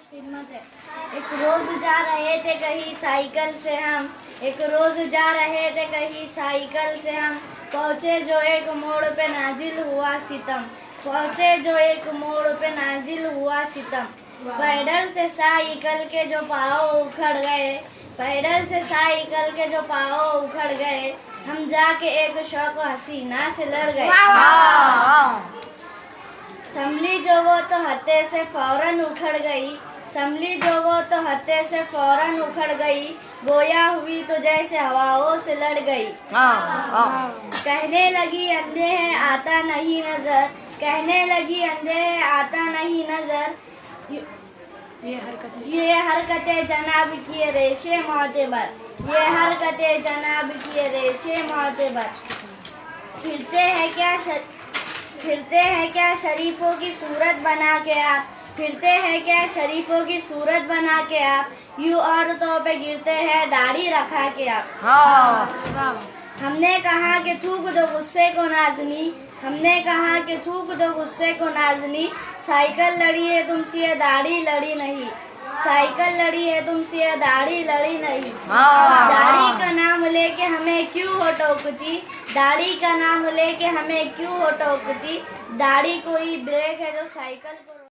खिदमत है। एक रोज जा रहे थे कहीं साइकिल से हम, एक रोज जा रहे थे कहीं साइकिल से हम, पहुँचे जो एक मोड़ पे नाजिल हुआ सितम, पहुँचे जो एक मोड़ पे नाजिल हुआ सितम। पैडल से साइकिल के जो पाँव उखड़ गए, पैडल से साइकिल के जो पाँव उखड़ गए, हम जाके एक शौक हसीना से लड़ गए। संभली जो वो तो हत्थे से फौरन उखड़ गई, संभली जो वो तो हत्थे से फौरन उखड़ गई, गोया हुई तो जैसे हवाओं से लड़ गई। कहने लगी अंधे हैं आता नहीं नजर, कहने लगी अंधे हैं आता नहीं नजर, ये हरकतें जनाब की रेशे मोतेबर, ये हरकतें जनाब की रेशे मोतेबर। फिरते हैं क्या शरीफों की सूरत बना के आप, फिरते हैं क्या शरीफों की सूरत बना के आप, यूं औरतों पे गिरते हैं दाढ़ी रखा के आप। हमने कहा कि थूक दो गुस्से को नाजनी, हमने कहा कि थूक दो गुस्से को नाजनी, साइकिल लड़ी है तुमसे ये दाढ़ी लड़ी नहीं, साइकिल लड़ी है तुमसे ये दाढ़ी लड़ी नहीं। दाढ़ी का नाम लेके हमें क्यों हो टोकती, दाढ़ी का नाम लेके हमें क्यों हो टोकती, दाढ़ी कोई ब्रेक है जो साइकिल को